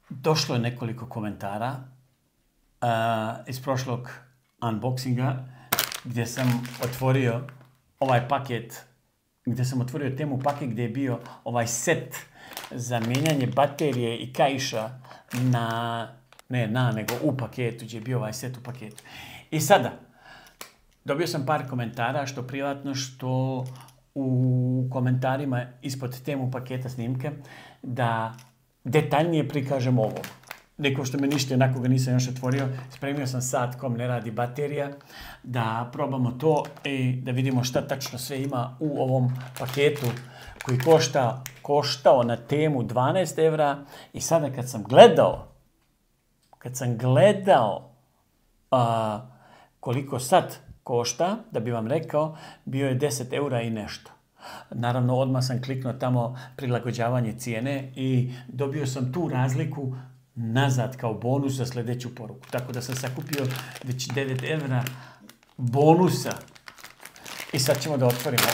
Došlo je nekoliko komentara iz prošlog unboxinga gdje sam otvorio ovaj paket, gdje sam otvorio temu paket gdje je bio ovaj set za mijenjanje baterije i kaiša nego u paketu, gdje je bio ovaj set u paketu. I sada, dobio sam par komentara, što privatno, što u komentarima ispod temu paketa snimke, da detaljnije prikažem ovo. Neko što me ništa, onako ga nisam još otvorio, spremio sam sat kom ne radi baterija, da probamo to i da vidimo šta tačno sve ima u ovom paketu koji koštao na temu 12 evra. I sada kad sam gledao koliko sad košta, da bi vam rekao, bio je 10 eura i nešto. Naravno, odmah sam kliknuo tamo prilagođavanje cijene i dobio sam tu razliku nazad kao bonus za sljedeću poruku. Tako da sam sakupio već 9 evra bonusa. I sad ćemo da otvorimo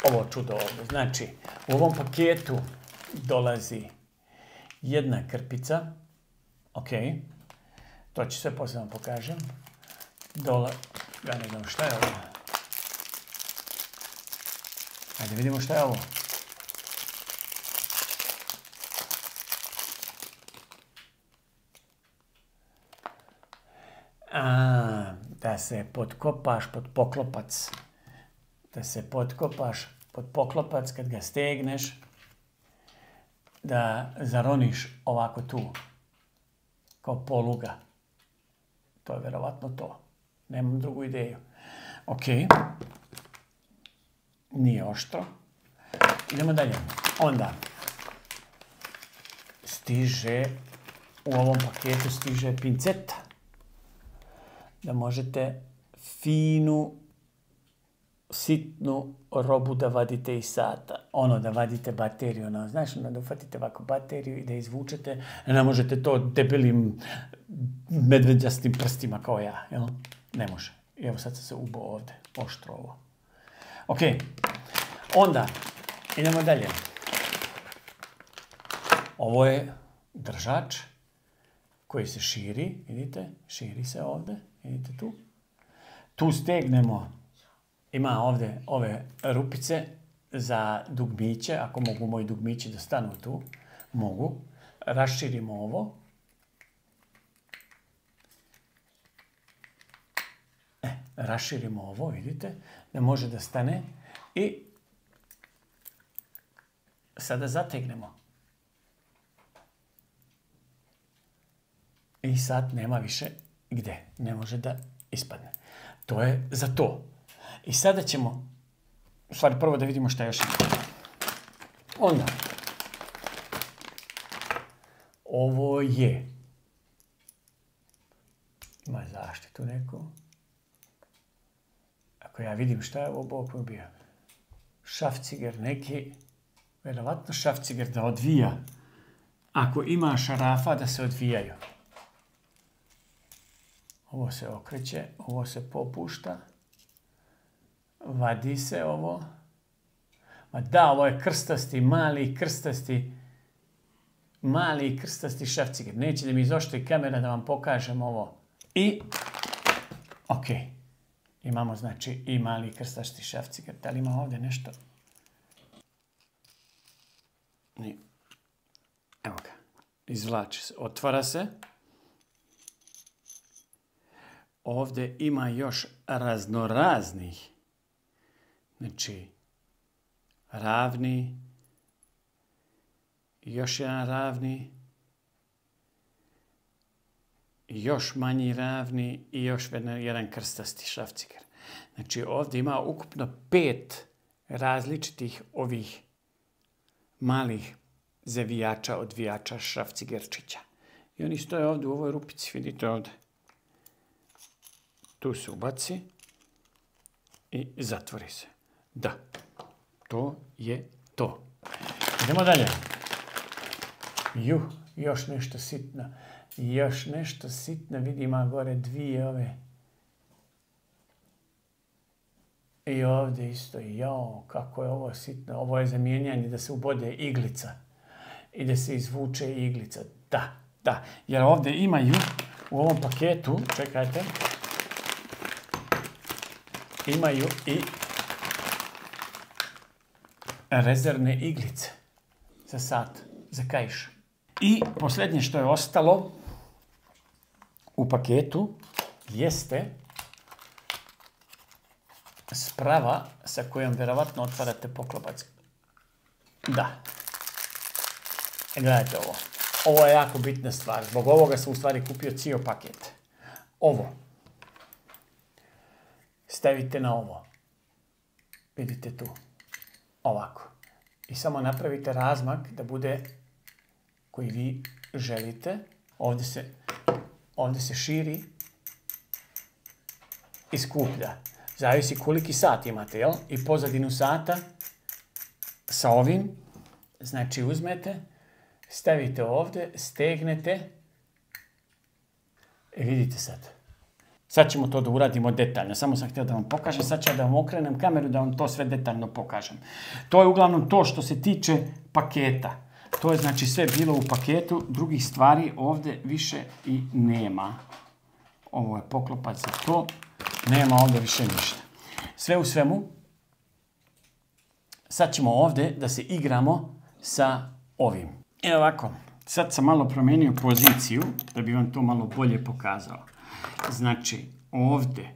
ovo čudo ovdje. Znači, u ovom paketu dolazi jedna krpica. Ok, to ću sve poslije vam pokažem. Ja ne znam šta je ovo. Ajde vidimo šta je ovo. Da se potkopaš pod poklopac. Da se potkopaš pod poklopac kad ga stegneš. Da zaroniš ovako tu. Kao poluga. To je vjerovatno to. Nemam drugu ideju. Ok. Nije oštro. Idemo dalje. Onda u ovom paketu stiže pinceta. Da možete finu, sitnu robu da vadite iz sata. Da vadite bateriju. Znaš, da uhvatite ovako bateriju i da izvučete. Ne možete to debelim medveđastim prstima kao ja. Jel? Ne može. Evo sad sam se ubao ovdje. Oštro ovo. Ok. Onda idemo dalje. Ovo je držač koji se širi. Vidite? Širi se ovdje. Vidite tu? Tu stegnemo. Ima ovdje ove rupice za dugmiće. Ako mogu moji dugmići da stanu tu. Mogu. Raširimo ovo. Raširimo ovo, vidite, da može da stane i sada zategnemo. I sad nema više gdje, ne može da ispadne. To je za to. I sada ćemo, u stvari prvo da vidimo šta još ima. Onda, ovo je, ima zaštitu neku. Ako ja vidim šta je ovo, Bog mi bio. Šrafciger neki, vjerovatno šrafciger da odvija. Ako ima šarafa da se odvijaju. Ovo se okreće, ovo se popušta. Vadi se ovo. Ma da, ovo je krstasti, mali krstasti šrafciger. Neće da mi izoštri kamera da vam pokažem ovo. I, ok. Imamo, znači, i mali krstašti šrafciger. Da li ima ovdje nešto? Evo ga. Izvlači se. Otvara se. Ovdje ima još raznoraznih. Znači, ravni. Još jedan ravni. Još manji ravni i još jedan krstasti šrafciger. Znači ovdje ima ukupno 5 različitih ovih malih zavijača, odvijača, šrafcigerčića. I oni stoje ovdje u ovoj rupici, vidite ovdje. Tu se ubaci i zatvori se. Da, to je to. Idemo dalje. Još nešto sitno. Još nešto sitno, vidim gore 2 ove. I ovdje isto, kako je ovo sitno. Ovo je za mijenjanje da se ubode iglica. i da se izvuče iglica. Da, jer ovdje imaju u ovom paketu, čekajte, imaju i rezervne iglice za sat, za kaiš. I posljednje što je ostalo u paketu jeste sprava sa kojom vjerovatno otvarate poklopac. Da. Gledajte ovo. Ovo je jako bitna stvar. Zbog ovoga sam u stvari kupio cijel paket. Ovo. Stavite na ovo. Vidite tu. Ovako. I samo napravite razmak da bude koji vi želite. Ovdje se širi i skuplja. Zavisi koliki sat imate, jel? I pozadinu sata sa ovim, znači uzmete, stavite ovdje, stegnete i vidite sad. Sad ćemo to da uradimo detaljno. Samo sam htio da vam pokažem. Sad ću da vam okrenem kameru da vam to sve detaljno pokažem. To je uglavnom to što se tiče paketa. To je znači sve bilo u paketu. Drugih stvari ovdje više i nema. Ovo je poklopac za to. Nema ovdje više ništa. Sve u svemu. Sad ćemo ovdje da se igramo sa ovim. Evo ovako. Sad sam malo promijenio poziciju da bi vam to malo bolje pokazao. Znači, ovdje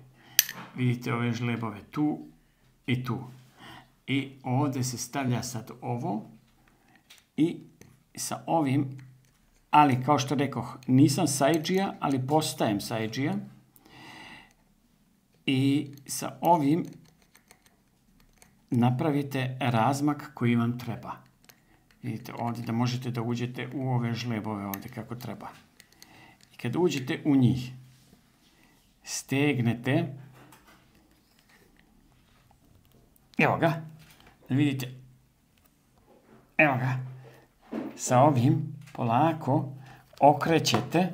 vidite ove žlebove tu i tu. I ovdje se stavlja sad ovo i sa ovim, ali kao što rekoh, nisam sajdžija, ali postajem sajdžija. I sa ovim napravite razmak koji vam treba. Vidite ovdje da možete da uđete u ove žlebove ovdje kako treba. I kad uđete u njih, stegnete, evo ga, vidite, evo ga, sa ovim polako okrećete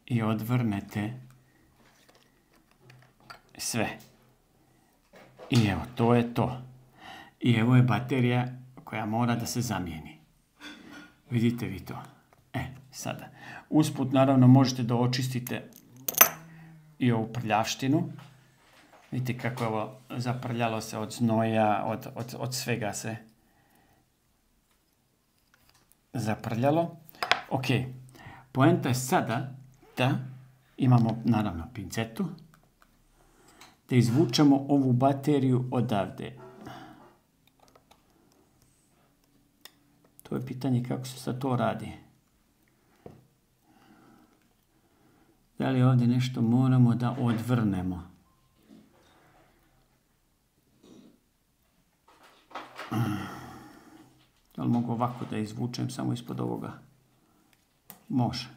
i odvrnete sve. I evo, to je to. I evo je baterija koja mora da se zamijeni. Vidite vi to. Sada. Usput naravno možete da očistite i ovu prljavštinu. Vidite kako je ovo zaprljalo se od znoja, od svega se zaprljalo. Ok. Poenta je sada da imamo naravno pincetu. Da izvučemo ovu bateriju odavde. To je pitanje kako se sad to radi. Da li ovdje nešto moramo da odvrnemo? Da li mogu ovako da izvučem samo ispod ovoga? Može.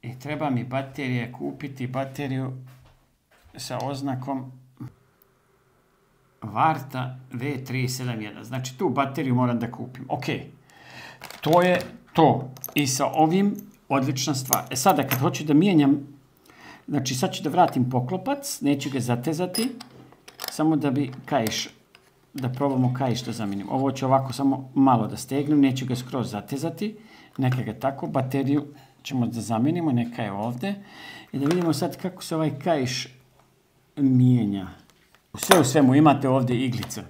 I treba mi baterije, kupiti bateriju sa oznakom Varta V371. Znači tu bateriju moram da kupim. Ok. To je to. I sa ovim odlična stvar. Sada kad hoću da mijenjam, znači sad ću da vratim poklopac, neću ga zatezati, samo da bi kaiš, da probamo kaiš da zamijenim. Ovo ću ovako samo malo da stegnem, neću ga skroz zatezati, neka ga tako, bateriju ćemo da zamijenimo, neka je ovdje. I da vidimo sad kako se ovaj kaiš mijenja. Sve u svemu imate ovdje iglice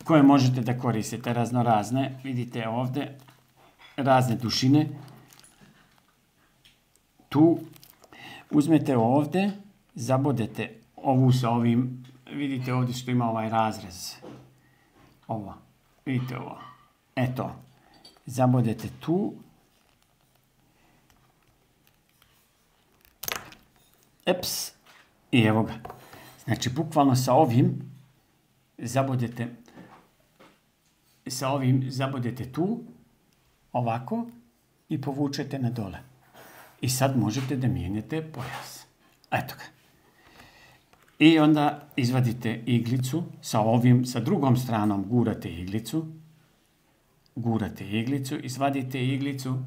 koje možete da koristite razno razne. Vidite ovdje razne dužine. Tu uzmete ovdje, zabodete ovu sa ovim. Vidite ovdje što ima ovaj razrez. Ovo. Vidite ovo. Eto. Zabodete tu. Eps. I evo ga. Znači, bukvalno sa ovim zabodete tu, ovako, i povučete na dole. I sad možete da mijenjate pojas. Eto ga. I onda izvadite iglicu, sa drugom stranom gurate iglicu, izvadite iglicu,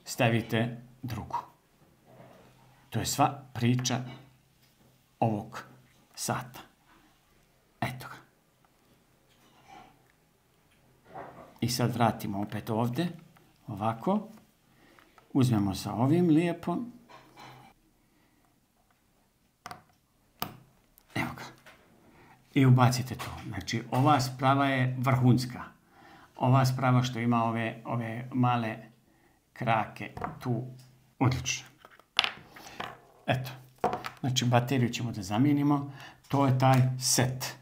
stavite drugu. To je sva priča ovog sata. Eto ga. I sad vratimo opet ovdje, ovako. Uzmemo sa ovim lijepo. Evo ga. I ubacite to. Znači, ova sprava je vrhunska. Ova sprava što ima ove male krake tu, odlično. Eto. Znači, bateriju ćemo da zamijenimo. To je taj set.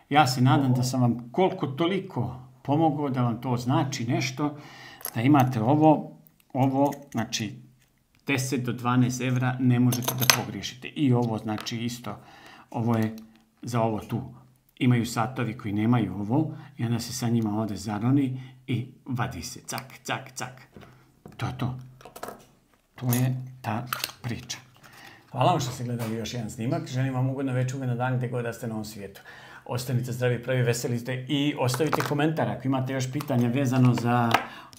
Ja se nadam da sam vam koliko toliko pomogao, da vam to znači nešto, da imate ovo, znači 10 do 12 evra ne možete da pogriješite. I ovo znači isto, ovo je za ovo tu. Imaju satovi koji nemaju ovo i onda se sa njima ovdje zaroni i vadi se. Cak, cak, cak. To je to. To je ta priča. Hvala vam što ste gledali još jedan snimak. Želim vam ugodno večer, ugodno dan gdje god da ste na ovom svijetu. Ostanite zdravi, pravi, veseli ste i ostavite komentar ako imate još pitanja vezano za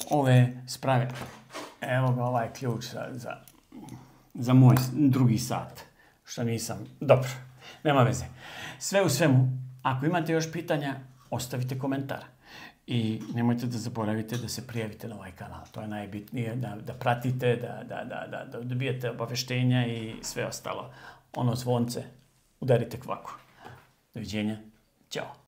ove sprave. Evo ga ovaj ključ za moj drugi sat. Što nisam. Dobro, nema veze. Sve u svemu, ako imate još pitanja, ostavite komentar. I nemojte da zaboravite da se prijavite na ovaj kanal. To je najbitnije, da pratite, da dobijete obaveštenja i sve ostalo. Ono zvonce, udarite kvaku. Doviđenja. Ćao.